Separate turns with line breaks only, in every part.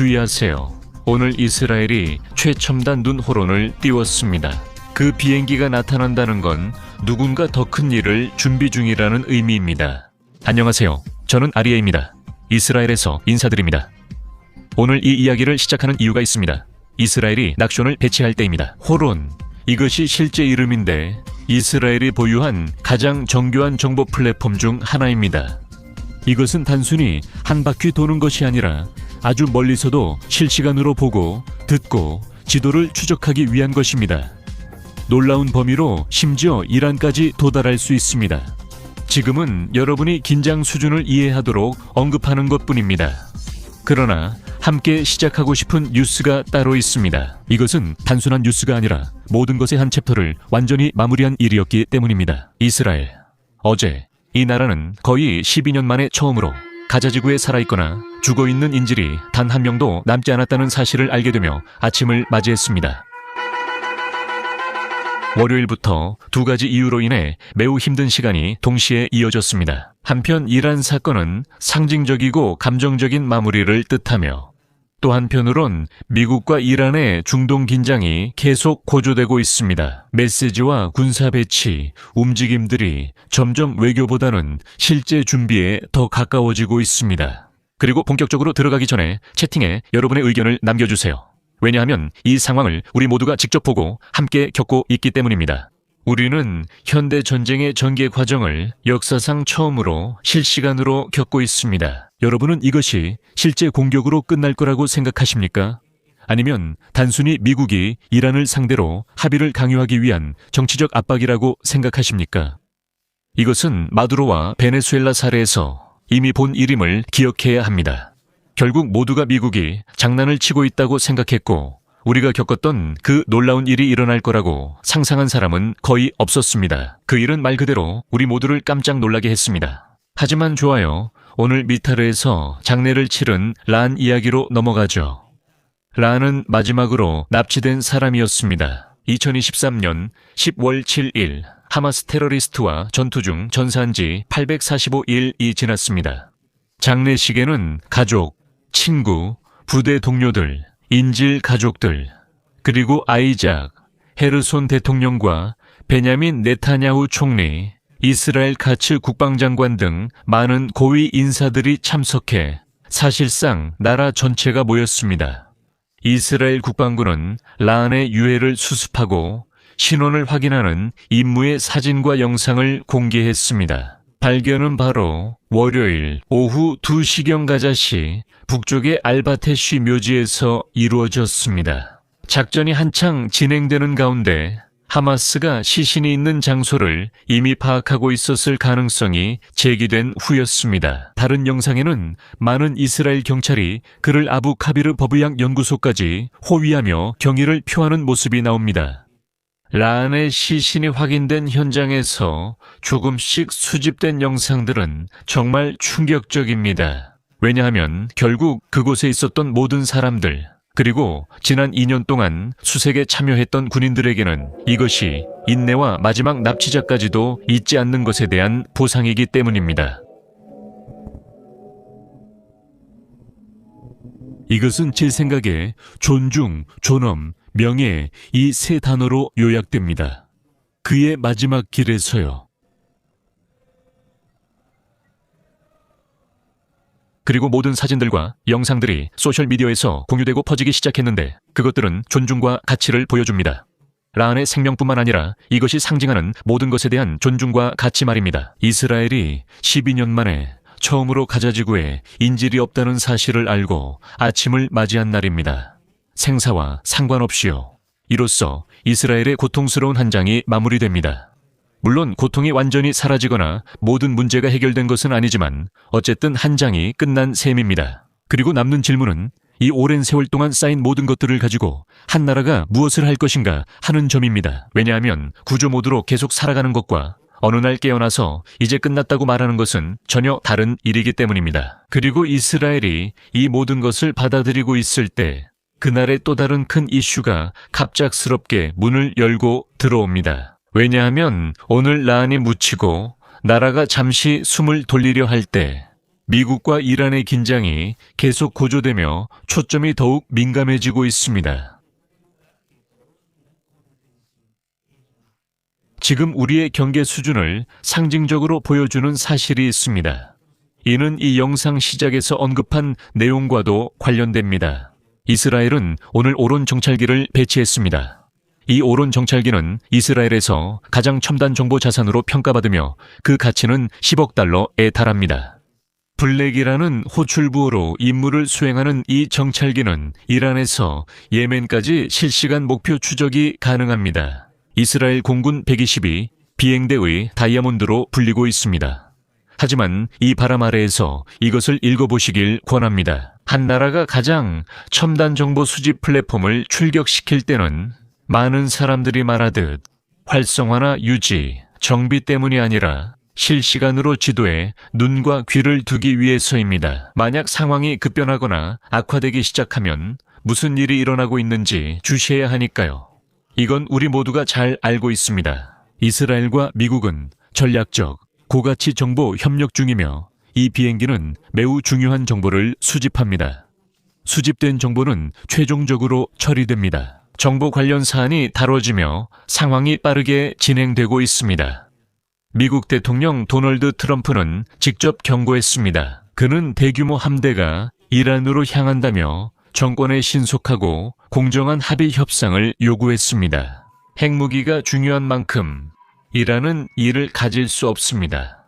주의하세요. 오늘 이스라엘이 최첨단 눈 호론을 띄웠습니다. 그 비행기가 나타난다는 건 누군가 더 큰 일을 준비 중이라는 의미입니다. 안녕하세요. 저는 아리에입니다. 이스라엘에서 인사드립니다. 오늘 이 이야기를 시작하는 이유가 있습니다. 이스라엘이 낙션을 배치할 때입니다. 호론, 이것이 실제 이름인데 이스라엘이 보유한 가장 정교한 정보 플랫폼 중 하나입니다. 이것은 단순히 한 바퀴 도는 것이 아니라 아주 멀리서도 실시간으로 보고 듣고 지도를 추적하기 위한 것입니다. 놀라운 범위로 심지어 이란까지 도달할 수 있습니다. 지금은 여러분이 긴장 수준을 이해하도록 언급하는 것뿐입니다. 그러나 함께 시작하고 싶은 뉴스가 따로 있습니다. 이것은 단순한 뉴스가 아니라 모든 것의 한 챕터를 완전히 마무리한 일이었기 때문입니다. 이스라엘. 어제 이 나라는 거의 12년 만에 처음으로 가자지구에 살아있거나 죽어있는 인질이 단 한 명도 남지 않았다는 사실을 알게 되며 아침을 맞이했습니다. 월요일부터 두 가지 이유로 인해 매우 힘든 시간이 동시에 이어졌습니다. 한편 이란 사건은 상징적이고 감정적인 마무리를 뜻하며 또 한편으론 미국과 이란의 중동 긴장이 계속 고조되고 있습니다. 메시지와 군사 배치, 움직임들이 점점 외교보다는 실제 준비에 더 가까워지고 있습니다. 그리고 본격적으로 들어가기 전에 채팅에 여러분의 의견을 남겨주세요. 왜냐하면 이 상황을 우리 모두가 직접 보고 함께 겪고 있기 때문입니다. 우리는 현대 전쟁의 전개 과정을 역사상 처음으로 실시간으로 겪고 있습니다. 여러분은 이것이 실제 공격으로 끝날 거라고 생각하십니까? 아니면 단순히 미국이 이란을 상대로 합의를 강요하기 위한 정치적 압박이라고 생각하십니까? 이것은 마두로와 베네수엘라 사례에서 이미 본 일임을 기억해야 합니다. 결국 모두가 미국이 장난을 치고 있다고 생각했고 우리가 겪었던 그 놀라운 일이 일어날 거라고 상상한 사람은 거의 없었습니다. 그 일은 말 그대로 우리 모두를 깜짝 놀라게 했습니다. 하지만 좋아요. 오늘 미타르에서 장례를 치른 란 이야기로 넘어가죠. 란은 마지막으로 납치된 사람이었습니다. 2023년 10월 7일 하마스 테러리스트와 전투 중 전사한 지 845일이 지났습니다. 장례식에는 가족, 친구, 부대 동료들, 인질 가족들, 그리고 아이작, 헤르손 대통령과 베냐민 네타냐후 총리, 이스라엘 카츠 국방장관 등 많은 고위 인사들이 참석해 사실상 나라 전체가 모였습니다. 이스라엘 국방부는 란의 유해를 수습하고 신원을 확인하는 임무의 사진과 영상을 공개했습니다. 발견은 바로 월요일 오후 2시경 가자시 북쪽의 알바테쉬 묘지에서 이루어졌습니다. 작전이 한창 진행되는 가운데 하마스가 시신이 있는 장소를 이미 파악하고 있었을 가능성이 제기된 후였습니다. 다른 영상에는 많은 이스라엘 경찰이 그를 아부 카비르 버브양 연구소까지 호위하며 경의를 표하는 모습이 나옵니다. 란의 시신이 확인된 현장에서 조금씩 수집된 영상들은 정말 충격적입니다. 왜냐하면 결국 그곳에 있었던 모든 사람들, 그리고 지난 2년 동안 수색에 참여했던 군인들에게는 이것이 인내와 마지막 납치자까지도 잊지 않는 것에 대한 보상이기 때문입니다. 이것은 제 생각에 존중, 존엄, 명예 이 세 단어로 요약됩니다. 그의 마지막 길에서요. 그리고 모든 사진들과 영상들이 소셜미디어에서 공유되고 퍼지기 시작했는데 그것들은 존중과 가치를 보여줍니다. 란의 생명뿐만 아니라 이것이 상징하는 모든 것에 대한 존중과 가치 말입니다. 이스라엘이 12년 만에 처음으로 가자지구에 인질이 없다는 사실을 알고 아침을 맞이한 날입니다. 생사와 상관없이요. 이로써 이스라엘의 고통스러운 한 장이 마무리됩니다. 물론 고통이 완전히 사라지거나 모든 문제가 해결된 것은 아니지만 어쨌든 한 장이 끝난 셈입니다. 그리고 남는 질문은 이 오랜 세월 동안 쌓인 모든 것들을 가지고 한 나라가 무엇을 할 것인가 하는 점입니다. 왜냐하면 구조 모드로 계속 살아가는 것과 어느 날 깨어나서 이제 끝났다고 말하는 것은 전혀 다른 일이기 때문입니다. 그리고 이스라엘이 이 모든 것을 받아들이고 있을 때 그날의 또 다른 큰 이슈가 갑작스럽게 문을 열고 들어옵니다. 왜냐하면 오늘 란이 묻히고 나라가 잠시 숨을 돌리려 할 때 미국과 이란의 긴장이 계속 고조되며 초점이 더욱 민감해지고 있습니다. 지금 우리의 경계 수준을 상징적으로 보여주는 사실이 있습니다. 이는 이 영상 시작에서 언급한 내용과도 관련됩니다. 이스라엘은 오늘 오론 정찰기를 배치했습니다. 이 오론 정찰기는 이스라엘에서 가장 첨단 정보 자산으로 평가받으며 그 가치는 10억 달러에 달합니다. 블랙이라는 호출부호로 임무를 수행하는 이 정찰기는 이란에서 예멘까지 실시간 목표 추적이 가능합니다. 이스라엘 공군 120이 비행대의 다이아몬드로 불리고 있습니다. 하지만 이 바람 아래에서 이것을 읽어보시길 권합니다. 한 나라가 가장 첨단 정보 수집 플랫폼을 출격시킬 때는 많은 사람들이 말하듯 활성화나 유지, 정비 때문이 아니라 실시간으로 지도에 눈과 귀를 두기 위해서입니다. 만약 상황이 급변하거나 악화되기 시작하면 무슨 일이 일어나고 있는지 주시해야 하니까요. 이건 우리 모두가 잘 알고 있습니다. 이스라엘과 미국은 전략적, 고가치 정보 협력 중이며 이 비행기는 매우 중요한 정보를 수집합니다. 수집된 정보는 최종적으로 처리됩니다. 정보 관련 사안이 다뤄지며 상황이 빠르게 진행되고 있습니다. 미국 대통령 도널드 트럼프는 직접 경고했습니다. 그는 대규모 함대가 이란으로 향한다며 정권의 신속하고 공정한 합의 협상을 요구했습니다. 핵무기가 중요한 만큼 이란은 이를 가질 수 없습니다.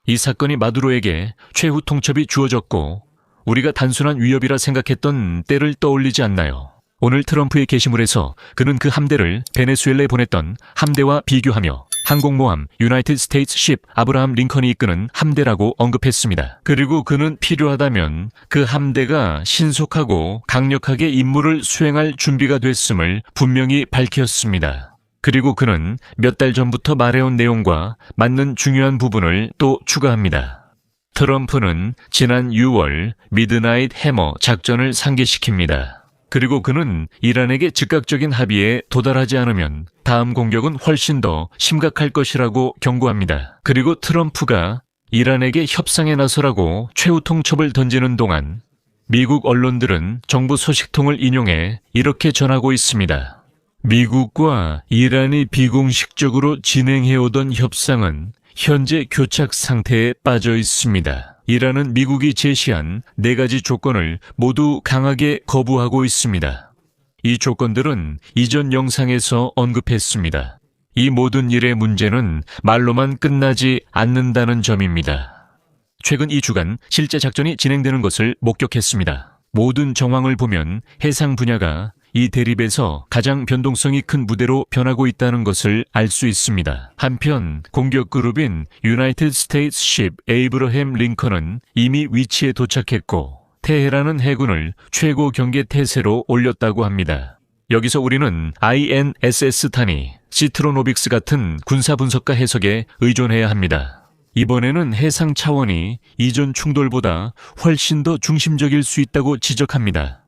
이 사건이 마두로에게 최후 통첩이 주어졌고 우리가 단순한 위협이라 생각했던 때를 떠올리지 않나요? 오늘 트럼프의 게시물에서 그는 그 함대를 베네수엘라에 보냈던 함대와 비교하며 항공모함 유나이티드 스테이츠 십 아브라함 링컨이 이끄는 함대라고 언급했습니다. 그리고 그는 필요하다면 그 함대가 신속하고 강력하게 임무를 수행할 준비가 됐음을 분명히 밝혔습니다. 그리고 그는 몇 달 전부터 말해온 내용과 맞는 중요한 부분을 또 추가합니다. 트럼프는 지난 6월 미드나잇 해머 작전을 상기시킵니다. 그리고 그는 이란에게 즉각적인 합의에 도달하지 않으면 다음 공격은 훨씬 더 심각할 것이라고 경고합니다. 그리고 트럼프가 이란에게 협상에 나서라고 최후 통첩을 던지는 동안 미국 언론들은 정부 소식통을 인용해 이렇게 전하고 있습니다. 미국과 이란이 비공식적으로 진행해오던 협상은 현재 교착 상태에 빠져 있습니다. 이란은 미국이 제시한 4가지 조건을 모두 강하게 거부하고 있습니다. 이 조건들은 이전 영상에서 언급했습니다. 이 모든 일의 문제는 말로만 끝나지 않는다는 점입니다. 최근 2주간 실제 작전이 진행되는 것을 목격했습니다. 모든 정황을 보면 해상 분야가 이 대립에서 가장 변동성이 큰 무대로 변하고 있다는 것을 알 수 있습니다. 한편 공격 그룹인 유나이티드 스테이츠 십 에이브러햄 링컨은 이미 위치에 도착했고 테헤란은 해군을 최고 경계 태세로 올렸다고 합니다. 여기서 우리는 INSS 탄이 시트로노빅스 같은 군사 분석가 해석에 의존해야 합니다. 이번에는 해상 차원이 이전 충돌보다 훨씬 더 중심적일 수 있다고 지적합니다.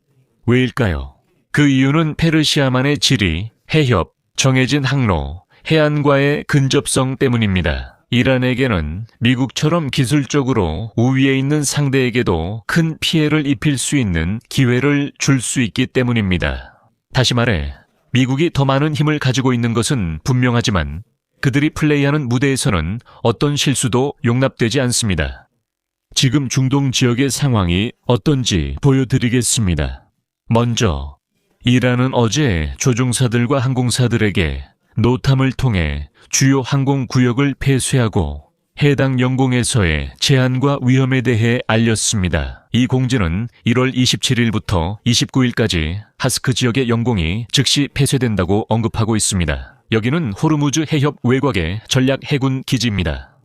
왜일까요? 그 이유는 페르시아만의 지리, 해협, 정해진 항로, 해안과의 근접성 때문입니다. 이란에게는 미국처럼 기술적으로 우위에 있는 상대에게도 큰 피해를 입힐 수 있는 기회를 줄 수 있기 때문입니다. 다시 말해, 미국이 더 많은 힘을 가지고 있는 것은 분명하지만 그들이 플레이하는 무대에서는 어떤 실수도 용납되지 않습니다. 지금 중동 지역의 상황이 어떤지 보여드리겠습니다. 먼저 이란은 어제 조종사들과 항공사들에게 노탐을 통해 주요 항공구역을 폐쇄하고 해당 영공에서의 제한과 위험에 대해 알렸습니다. 이 공지는 1월 27일부터 29일까지 하스크 지역의 영공이 즉시 폐쇄된다고 언급하고 있습니다. 여기는 호르무즈 해협 외곽의 전략 해군 기지입니다.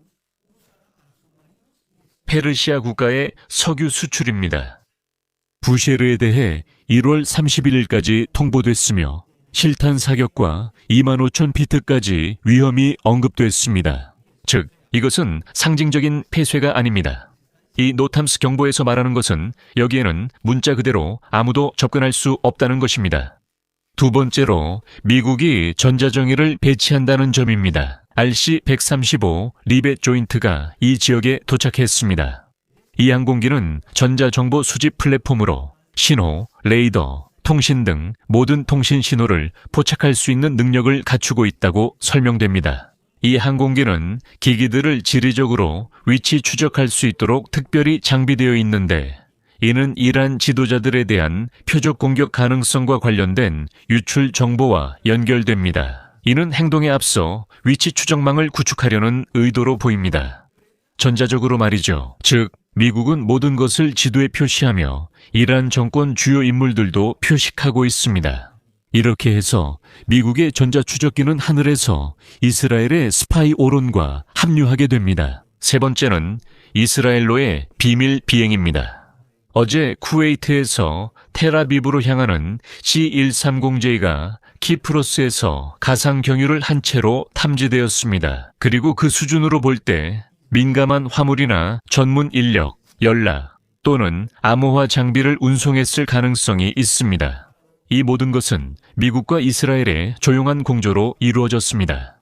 페르시아 국가의 석유 수출입니다. 부셰르에 대해 1월 31일까지 통보됐으며 실탄 사격과 25,000 피트까지 위험이 언급됐습니다. 즉, 이것은 상징적인 폐쇄가 아닙니다. 이 노탐스 경보에서 말하는 것은 여기에는 문자 그대로 아무도 접근할 수 없다는 것입니다. 두 번째로 미국이 전자정의를 배치한다는 점입니다. RC-135 리벳 조인트가 이 지역에 도착했습니다. 이 항공기는 전자정보 수집 플랫폼으로 신호, 레이더, 통신 등 모든 통신 신호를 포착할 수 있는 능력을 갖추고 있다고 설명됩니다. 이 항공기는 기기들을 지리적으로 위치 추적할 수 있도록 특별히 장비되어 있는데, 이는 이란 지도자들에 대한 표적 공격 가능성과 관련된 유출 정보와 연결됩니다. 이는 행동에 앞서 위치 추적망을 구축하려는 의도로 보입니다. 전자적으로 말이죠. 즉, 미국은 모든 것을 지도에 표시하며 이란 정권 주요 인물들도 표식하고 있습니다. 이렇게 해서 미국의 전자추적기는 하늘에서 이스라엘의 스파이 오론과 합류하게 됩니다. 세 번째는 이스라엘로의 비밀 비행입니다. 어제 쿠웨이트에서 텔아비브로 향하는 C-130J가 키프로스에서 가상 경유를 한 채로 탐지되었습니다. 그리고 그 수준으로 볼 때 민감한 화물이나 전문 인력, 연락 또는 암호화 장비를 운송했을 가능성이 있습니다. 이 모든 것은 미국과 이스라엘의 조용한 공조로 이루어졌습니다.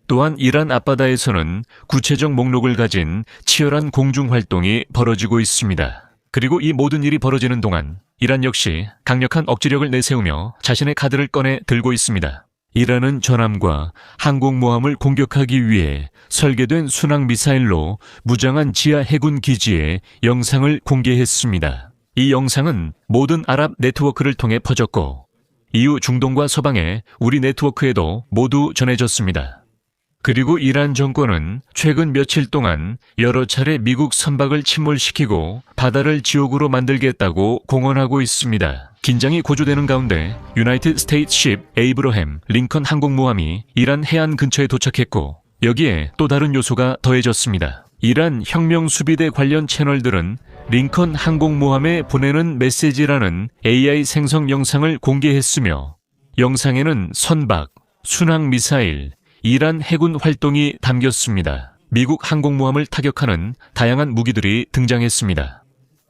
또한 이란 앞바다에서는 구체적 목록을 가진 치열한 공중 활동이 벌어지고 있습니다. 그리고 이 모든 일이 벌어지는 동안 이란 역시 강력한 억지력을 내세우며 자신의 카드를 꺼내 들고 있습니다. 이란은 전함과 항공모함을 공격하기 위해 설계된 순항미사일로 무장한 지하 해군 기지에 영상을 공개했습니다. 이 영상은 모든 아랍 네트워크를 통해 퍼졌고, 이후 중동과 서방의 우리 네트워크에도 모두 전해졌습니다. 그리고 이란 정권은 최근 며칠 동안 여러 차례 미국 선박을 침몰시키고 바다를 지옥으로 만들겠다고 공언하고 있습니다. 긴장이 고조되는 가운데 유나이티드 스테이트십 에이브러햄 링컨 항공모함이 이란 해안 근처에 도착했고, 여기에 또 다른 요소가 더해졌습니다. 이란 혁명수비대 관련 채널들은 링컨 항공모함에 보내는 메시지라는 AI 생성 영상을 공개했으며, 영상에는 선박, 순항미사일, 이란 해군 활동이 담겼습니다. 미국 항공모함을 타격하는 다양한 무기들이 등장했습니다.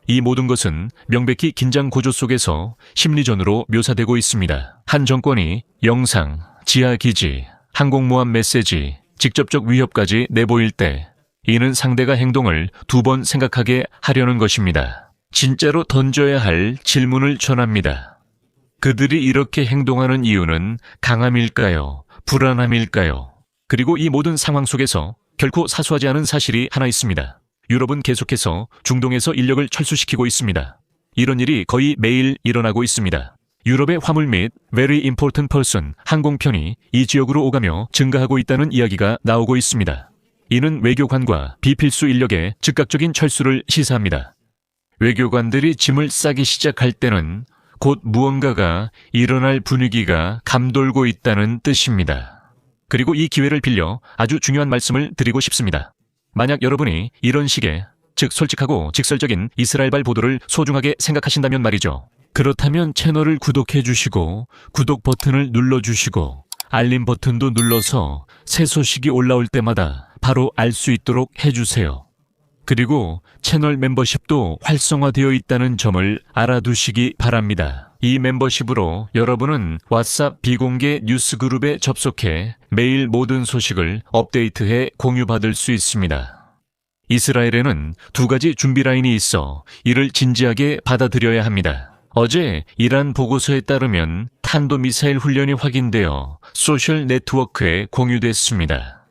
이 모든 것은 명백히 긴장 고조 속에서 심리전으로 묘사되고 있습니다. 한 정권이 영상, 지하기지, 항공모함 메시지, 직접적 위협까지 내보일 때 이는 상대가 행동을 두 번 생각하게 하려는 것입니다. 진짜로 던져야 할 질문을 전합니다. 그들이 이렇게 행동하는 이유는 강함일까요? 불안함일까요? 그리고 이 모든 상황 속에서 결코 사소하지 않은 사실이 하나 있습니다. 유럽은 계속해서 중동에서 인력을 철수시키고 있습니다. 이런 일이 거의 매일 일어나고 있습니다. 유럽의 화물 및 Very Important Person 항공편이 이 지역으로 오가며 증가하고 있다는 이야기가 나오고 있습니다. 이는 외교관과 비필수 인력의 즉각적인 철수를 시사합니다. 외교관들이 짐을 싸기 시작할 때는 곧 무언가가 일어날 분위기가 감돌고 있다는 뜻입니다. 그리고 이 기회를 빌려 아주 중요한 말씀을 드리고 싶습니다. 만약 여러분이 이런 식의, 즉 솔직하고 직설적인 이스라엘발 보도를 소중하게 생각하신다면 말이죠. 그렇다면 채널을 구독해 주시고 구독 버튼을 눌러주시고 알림 버튼도 눌러서 새 소식이 올라올 때마다 바로 알 수 있도록 해주세요. 그리고 채널 멤버십도 활성화되어 있다는 점을 알아두시기 바랍니다. 이 멤버십으로 여러분은 왓츠앱 비공개 뉴스 그룹에 접속해 매일 모든 소식을 업데이트해 공유받을 수 있습니다. 이스라엘에는 두 가지 준비 라인이 있어 이를 진지하게 받아들여야 합니다. 어제 이란 보고서에 따르면 탄도미사일 훈련이 확인되어 소셜 네트워크에 공유됐습니다.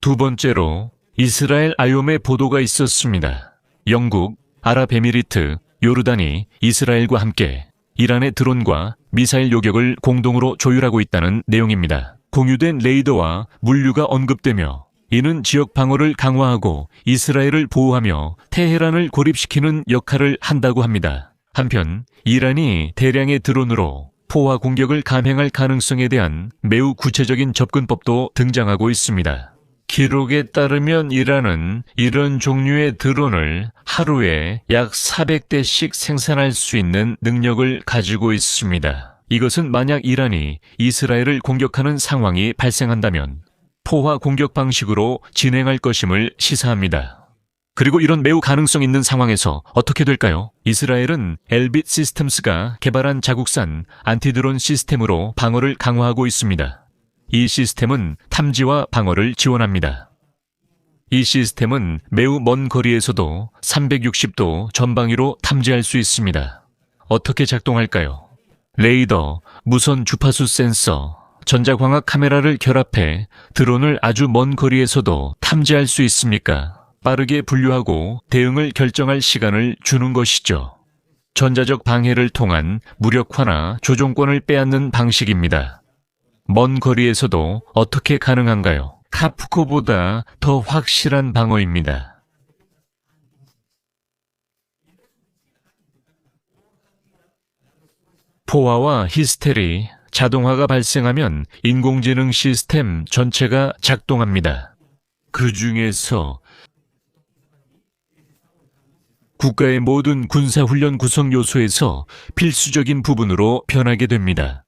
두 번째로 이스라엘 아요메 보도가 있었습니다. 영국, 아랍에미리트, 요르단이 이스라엘과 함께 이란의 드론과 미사일 요격을 공동으로 조율하고 있다는 내용입니다. 공유된 레이더와 물류가 언급되며 이는 지역 방어를 강화하고 이스라엘을 보호하며 테헤란을 고립시키는 역할을 한다고 합니다. 한편 이란이 대량의 드론으로 포화 공격을 감행할 가능성에 대한 매우 구체적인 접근법도 등장하고 있습니다. 기록에 따르면 이란은 이런 종류의 드론을 하루에 약 400대씩 생산할 수 있는 능력을 가지고 있습니다. 이것은 만약 이란이 이스라엘을 공격하는 상황이 발생한다면 포화 공격 방식으로 진행할 것임을 시사합니다. 그리고 이런 매우 가능성 있는 상황에서 어떻게 될까요? 이스라엘은 엘빗 시스템스가 개발한 자국산 안티드론 시스템으로 방어를 강화하고 있습니다. 이 시스템은 탐지와 방어를 지원합니다. 이 시스템은 매우 먼 거리에서도 360도 전방위로 탐지할 수 있습니다. 어떻게 작동할까요? 레이더, 무선 주파수 센서, 전자광학 카메라를 결합해 드론을 아주 먼 거리에서도 탐지할 수 있습니까? 빠르게 분류하고 대응을 결정할 시간을 주는 것이죠. 전자적 방해를 통한 무력화나 조종권을 빼앗는 방식입니다. 먼 거리에서도 어떻게 가능한가요? 카프코보다 더 확실한 방어입니다. 포화와 히스테리, 자동화가 발생하면 인공지능 시스템 전체가 작동합니다. 그 중에서 국가의 모든 군사훈련 구성 요소에서 필수적인 부분으로 변하게 됩니다.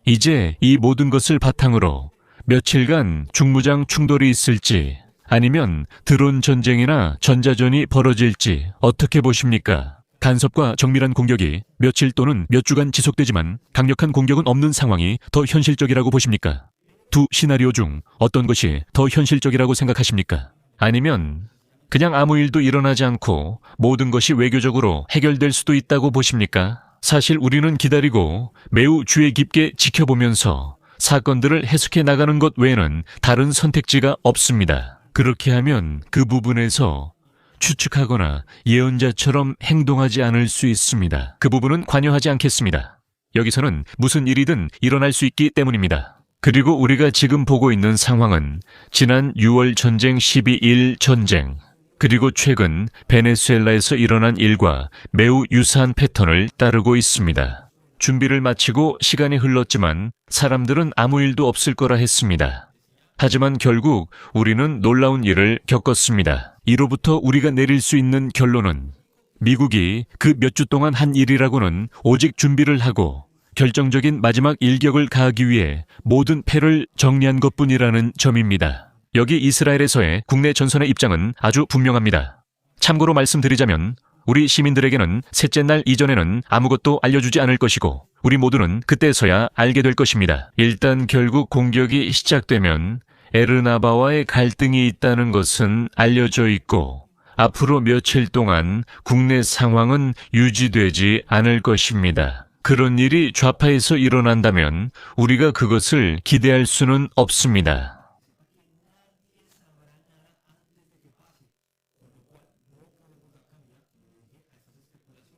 이제 이 모든 것을 바탕으로 며칠간 중무장 충돌이 있을지 아니면 드론 전쟁이나 전자전이 벌어질지 어떻게 보십니까? 간섭과 정밀한 공격이 며칠 또는 몇 주간 지속되지만 강력한 공격은 없는 상황이 더 현실적이라고 보십니까? 두 시나리오 중 어떤 것이 더 현실적이라고 생각하십니까? 아니면 그냥 아무 일도 일어나지 않고 모든 것이 외교적으로 해결될 수도 있다고 보십니까? 사실 우리는 기다리고 매우 주의 깊게 지켜보면서 사건들을 해석해 나가는 것 외에는 다른 선택지가 없습니다. 그렇게 하면 그 부분에서 추측하거나 예언자처럼 행동하지 않을 수 있습니다. 그 부분은 관여하지 않겠습니다. 여기서는 무슨 일이든 일어날 수 있기 때문입니다. 그리고 우리가 지금 보고 있는 상황은 지난 6월 전쟁 12일 전쟁, 그리고 최근 베네수엘라에서 일어난 일과 매우 유사한 패턴을 따르고 있습니다. 준비를 마치고 시간이 흘렀지만 사람들은 아무 일도 없을 거라 했습니다. 하지만 결국 우리는 놀라운 일을 겪었습니다. 이로부터 우리가 내릴 수 있는 결론은 미국이 그 몇 주 동안 한 일이라고는 오직 준비를 하고 결정적인 마지막 일격을 가하기 위해 모든 패를 정리한 것뿐이라는 점입니다. 여기 이스라엘에서의 국내 전선의 입장은 아주 분명합니다. 참고로 말씀드리자면 우리 시민들에게는 셋째 날 이전에는 아무것도 알려주지 않을 것이고 우리 모두는 그때서야 알게 될 것입니다. 일단 결국 공격이 시작되면 에르나바와의 갈등이 있다는 것은 알려져 있고 앞으로 며칠 동안 국내 상황은 유지되지 않을 것입니다. 그런 일이 좌파에서 일어난다면 우리가 그것을 기대할 수는 없습니다.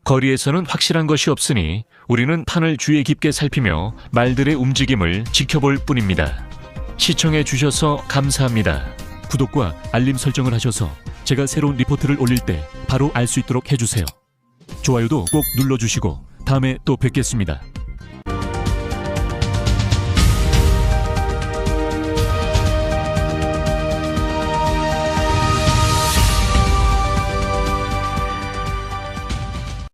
거리에서는 확실한 것이 없으니 우리는 판을 주의 깊게 살피며 말들의 움직임을 지켜볼 뿐입니다. 시청해 주셔서 감사합니다. 구독과 알림 설정을 하셔서 제가 새로운 리포트를 올릴 때 바로 알 수 있도록 해주세요. 좋아요도 꼭 눌러주시고 다음에 또 뵙겠습니다.